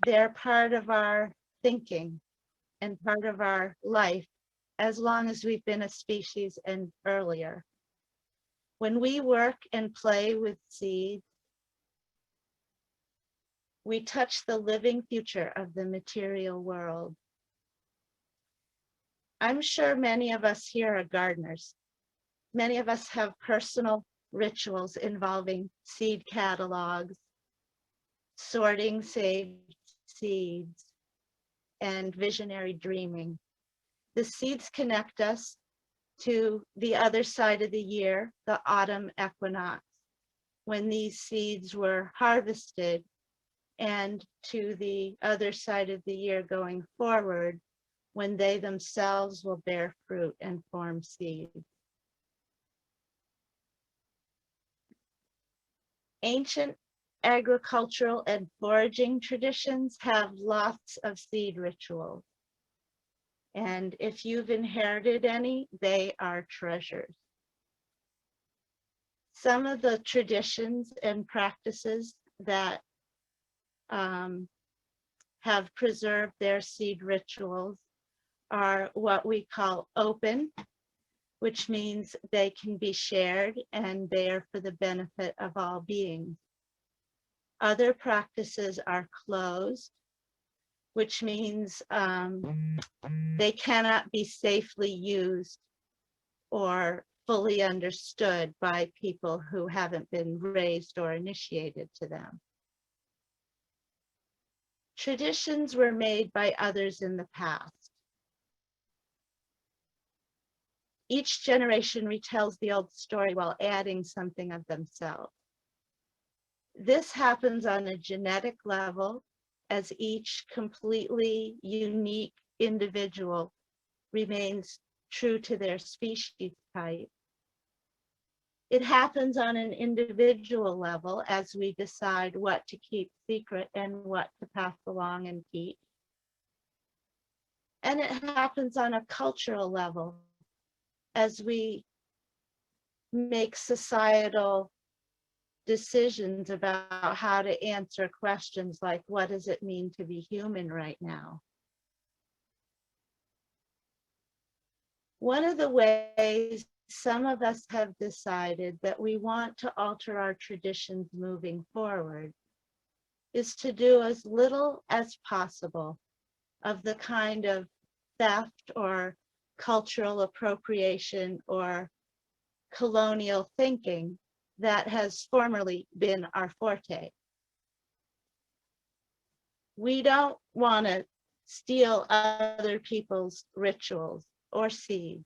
They're part of our thinking and part of our life as long as we've been a species and earlier. When we work and play with seeds, we touch the living future of the material world. I'm sure many of us here are gardeners. Many of us have personal rituals involving seed catalogs, sorting saved seeds, and visionary dreaming. The seeds connect us to the other side of the year, the autumn equinox, when these seeds were harvested, and to the other side of the year going forward, when they themselves will bear fruit and form seeds. Ancient agricultural and foraging traditions have lots of seed rituals. And if you've inherited any, they are treasures. Some of the traditions and practices that have preserved their seed rituals are what we call open, which means they can be shared and they are for the benefit of all beings. Other practices are closed, which means they cannot be safely used or fully understood by people who haven't been raised or initiated to them. Traditions were made by others in the past. Each generation retells the old story while adding something of themselves. This happens on a genetic level as each completely unique individual remains true to their species type. It happens on an individual level as we decide what to keep secret and what to pass along and teach. And it happens on a cultural level as we make societal decisions about how to answer questions like, what does it mean to be human right now? One of the ways some of us have decided that we want to alter our traditions moving forward is to do as little as possible of the kind of theft or cultural appropriation or colonial thinking that has formerly been our forte. We don't want to steal other people's rituals or seeds,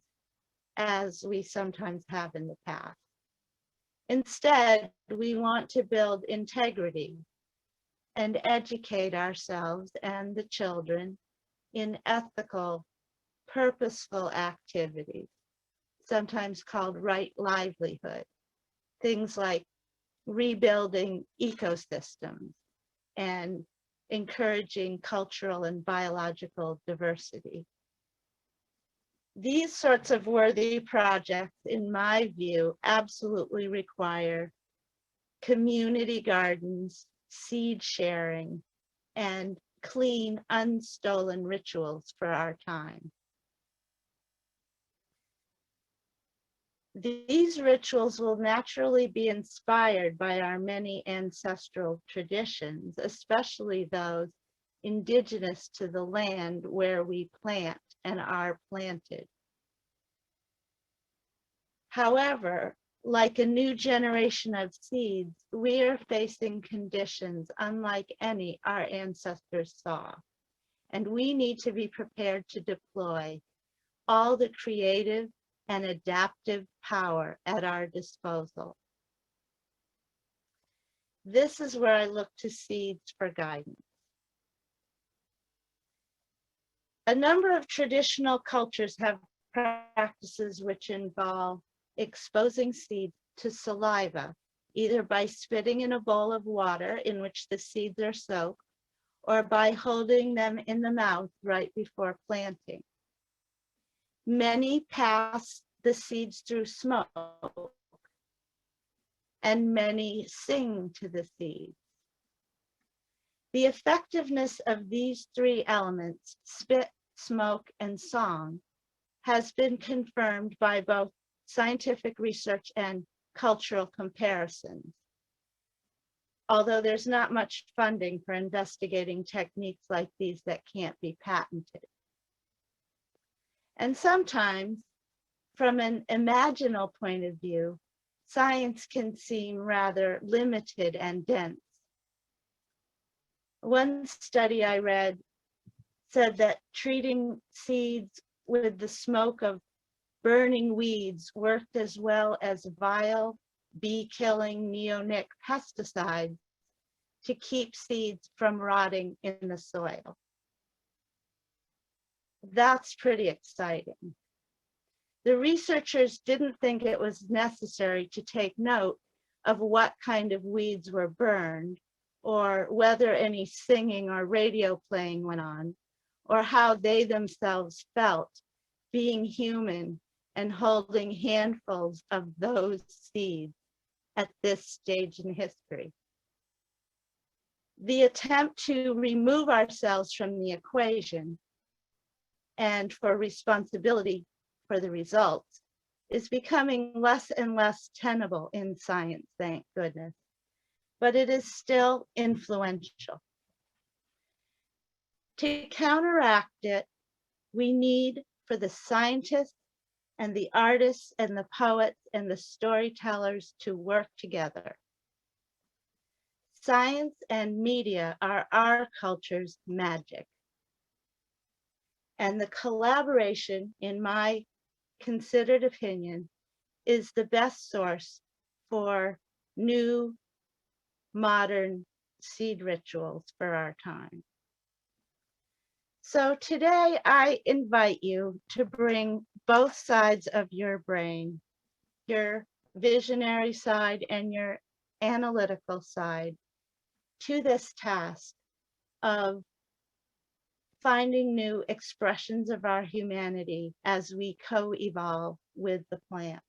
as we sometimes have in the past. Instead, we want to build integrity and educate ourselves and the children in ethical, purposeful activities, sometimes called right livelihood. Things like rebuilding ecosystems and encouraging cultural and biological diversity. These sorts of worthy projects, in my view, absolutely require community gardens, seed sharing, and clean, unstolen rituals for our time. These rituals will naturally be inspired by our many ancestral traditions, especially those indigenous to the land where we plant and are planted. However, like a new generation of seeds, we are facing conditions unlike any our ancestors saw, and we need to be prepared to deploy all the creative and adaptive power at our disposal. This is where I look to seeds for guidance. A number of traditional cultures have practices which involve exposing seeds to saliva, either by spitting in a bowl of water in which the seeds are soaked, or by holding them in the mouth right before planting. Many pass the seeds through smoke, and many sing to the seeds. The effectiveness of these three elements, spit, smoke, and song, has been confirmed by both scientific research and cultural comparisons. Although there's not much funding for investigating techniques like these that can't be patented. And sometimes, from an imaginal point of view, science can seem rather limited and dense. One study I read said that treating seeds with the smoke of burning weeds worked as well as vile, bee-killing neonic pesticides to keep seeds from rotting in the soil. That's pretty exciting. The researchers didn't think it was necessary to take note of what kind of weeds were burned, or whether any singing or radio playing went on, or how they themselves felt being human and holding handfuls of those seeds at this stage in history. The attempt to remove ourselves from the equation and for responsibility for the results is becoming less and less tenable in science, thank goodness, but it is still influential. To counteract it, we need for the scientists and the artists and the poets and the storytellers to work together. Science and media are our culture's magic. And the collaboration, in my considered opinion, is the best source for new, modern seed rituals for our time. So today I invite you to bring both sides of your brain, your visionary side and your analytical side, to this task of finding new expressions of our humanity as we co-evolve with the plants.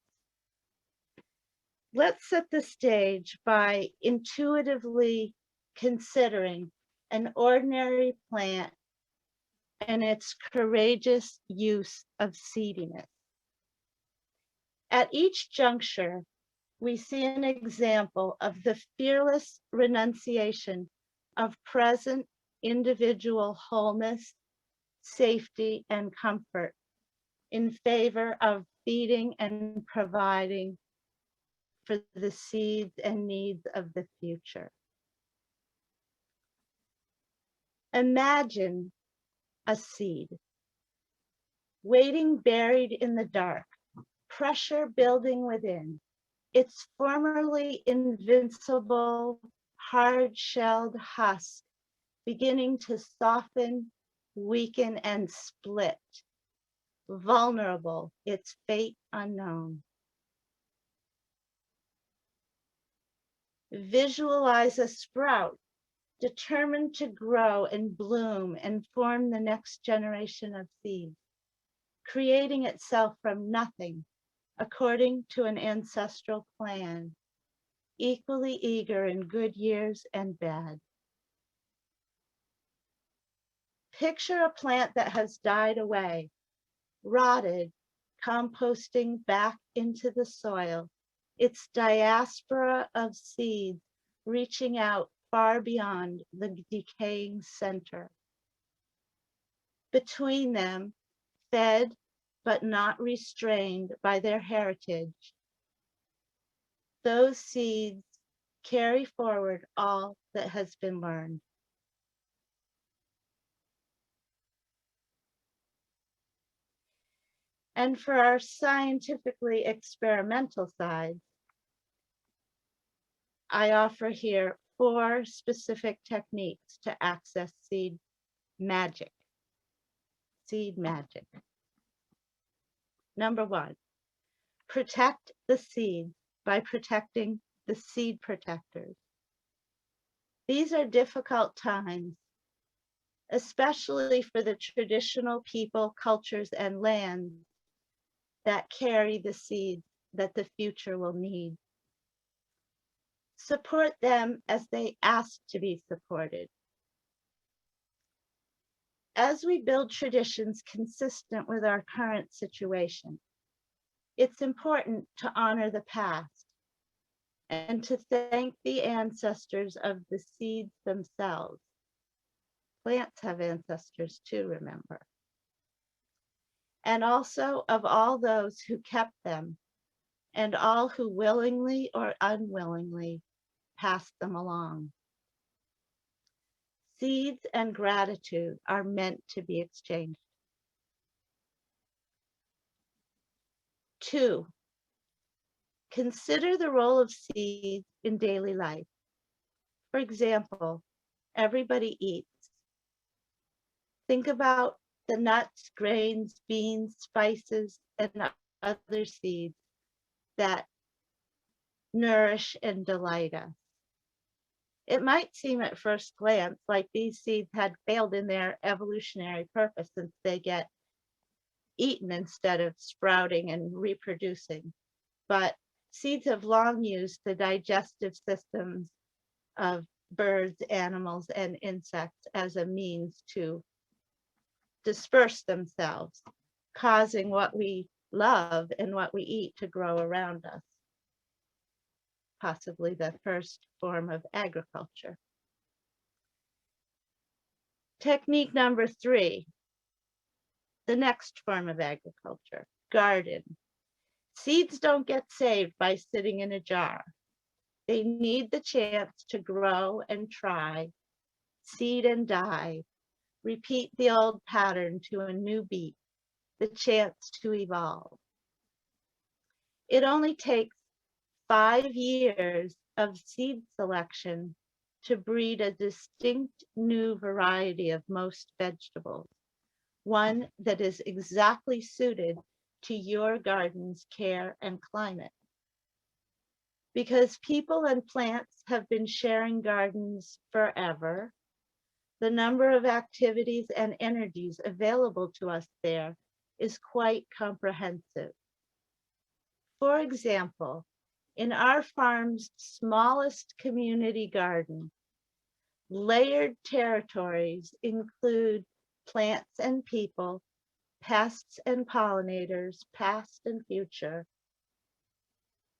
Let's set the stage by intuitively considering an ordinary plant and its courageous use of seediness. At each juncture, we see an example of the fearless renunciation of present individual wholeness, safety, and comfort in favor of feeding and providing for the seeds and needs of the future. Imagine a seed waiting buried in the dark, pressure building within, its formerly invincible, hard-shelled husk beginning to soften, weaken, and split, vulnerable, its fate unknown. Visualize a sprout determined to grow and bloom and form the next generation of seeds, creating itself from nothing according to an ancestral plan, equally eager in good years and bad. Picture a plant that has died away, rotted, composting back into the soil, its diaspora of seeds reaching out far beyond the decaying center. Between them, fed but not restrained by their heritage, those seeds carry forward all that has been learned. And for our scientifically experimental side, I offer here 4 specific techniques to access seed magic. Seed magic. Number 1, protect the seeds by protecting the seed protectors. These are difficult times, especially for the traditional people, cultures, and lands that carry the seeds that the future will need. Support them as they ask to be supported. As we build traditions consistent with our current situation, it's important to honor the past and to thank the ancestors of the seeds themselves. Plants have ancestors too, remember. And also of all those who kept them and all who willingly or unwillingly passed them along. Seeds and gratitude are meant to be exchanged. 2, consider the role of seeds in daily life. For example, everybody eats. Think about the nuts, grains, beans, spices, and other seeds that nourish and delight us. It might seem at first glance like these seeds had failed in their evolutionary purpose since they get eaten instead of sprouting and reproducing. But seeds have long used the digestive systems of birds, animals, and insects as a means to disperse themselves, causing what we love and what we eat to grow around us. Possibly the first form of agriculture. Technique number 3, the next form of agriculture, garden. Seeds don't get saved by sitting in a jar. They need the chance to grow and try, seed and die, repeat the old pattern to a new beat, the chance to evolve. It only takes 5 years of seed selection to breed a distinct new variety of most vegetables, one that is exactly suited to your garden's care and climate. Because people and plants have been sharing gardens forever, the number of activities and energies available to us there is quite comprehensive. For example, in our farm's smallest community garden, layered territories include plants and people, pests and pollinators, past and future.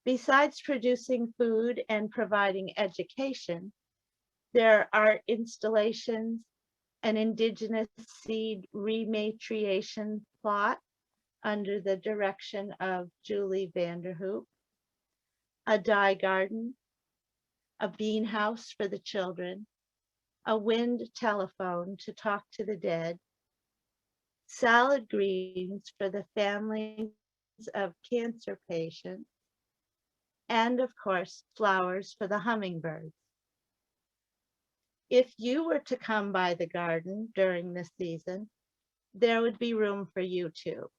Besides producing food and providing education, there are art installations, an indigenous seed rematriation plot under the direction of Julie Vanderhoop, a dye garden, a bean house for the children, a wind telephone to talk to the dead, salad greens for the families of cancer patients, and of course, flowers for the hummingbirds. If you were to come by the garden during this season, there would be room for you too.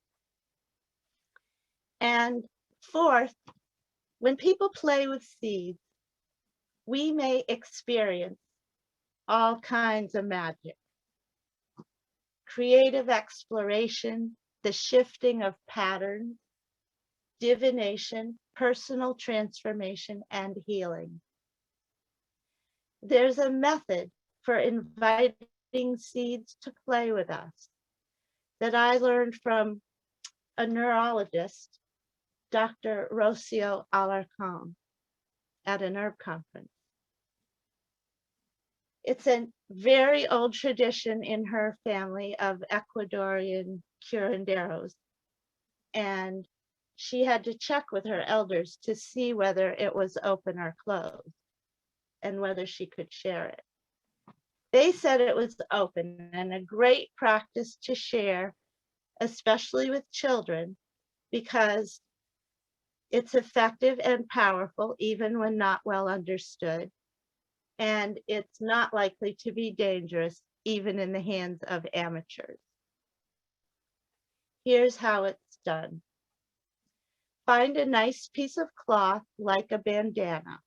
And 4th, when people play with seeds, we may experience all kinds of magic. Creative exploration, the shifting of patterns, divination, personal transformation, and healing. There's a method for inviting seeds to play with us that I learned from a neurologist, Dr. Rocio Alarcon, at an herb conference. It's a very old tradition in her family of Ecuadorian curanderos, and she had to check with her elders to see whether it was open or closed and whether she could share it. They said it was open and a great practice to share, especially with children, because it's effective and powerful even when not well understood, and it's not likely to be dangerous even in the hands of amateurs. Here's how it's done. Find a nice piece of cloth like a bandana.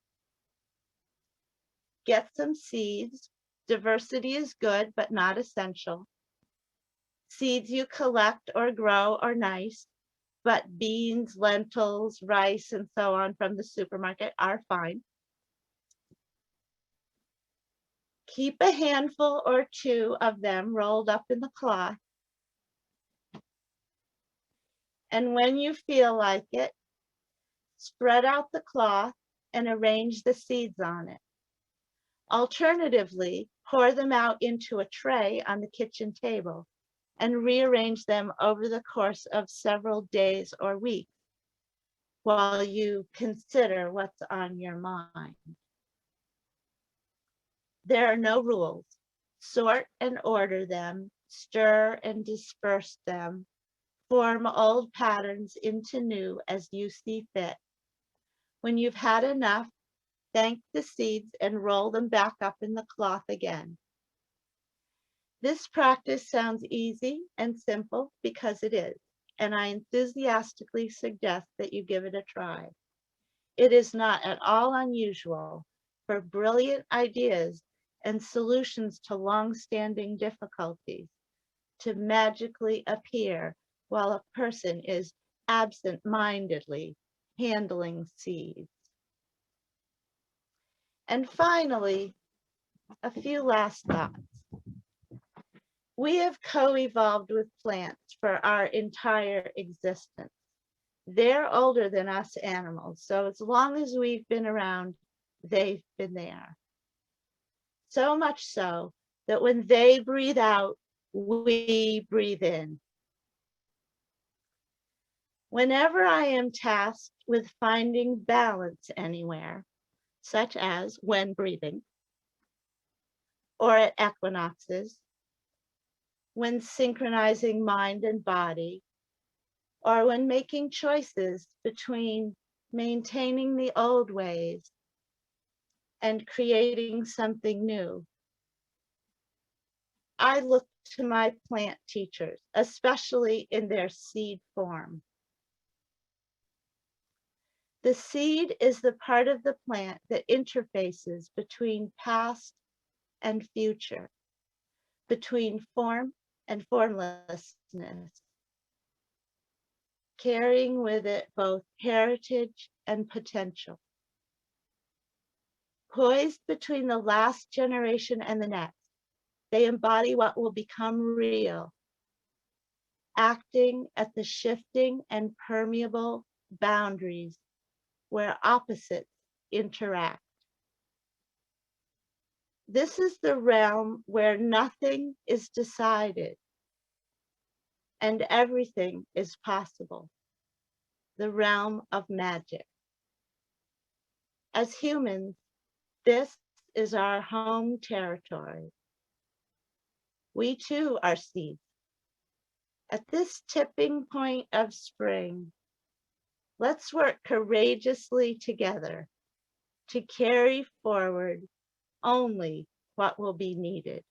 Get some seeds. Diversity is good, but not essential. Seeds you collect or grow are nice, but beans, lentils, rice, and so on from the supermarket are fine. Keep a handful or two of them rolled up in the cloth. And when you feel like it, spread out the cloth and arrange the seeds on it. Alternatively, pour them out into a tray on the kitchen table and rearrange them over the course of several days or weeks while you consider what's on your mind. There are no rules. Sort and order them, stir and disperse them, form old patterns into new as you see fit. When you've had enough, thank the seeds and roll them back up in the cloth again. This practice sounds easy and simple because it is, and I enthusiastically suggest that you give it a try. It is not at all unusual for brilliant ideas and solutions to long-standing difficulties to magically appear while a person is absent-mindedly handling seeds. And finally, a few last thoughts. We have co-evolved with plants for our entire existence. They're older than us animals, so as long as we've been around, they've been there. So much so that when they breathe out, we breathe in. Whenever I am tasked with finding balance anywhere, such as when breathing, or at equinoxes, when synchronizing mind and body, or when making choices between maintaining the old ways and creating something new, I look to my plant teachers, especially in their seed form. The seed is the part of the plant that interfaces between past and future, between form and formlessness, carrying with it both heritage and potential. Poised between the last generation and the next, they embody what will become real, acting at the shifting and permeable boundaries where opposites interact. This is the realm where nothing is decided and everything is possible, the realm of magic. As humans, this is our home territory. We too are seeds. At this tipping point of spring, let's work courageously together to carry forward only what will be needed.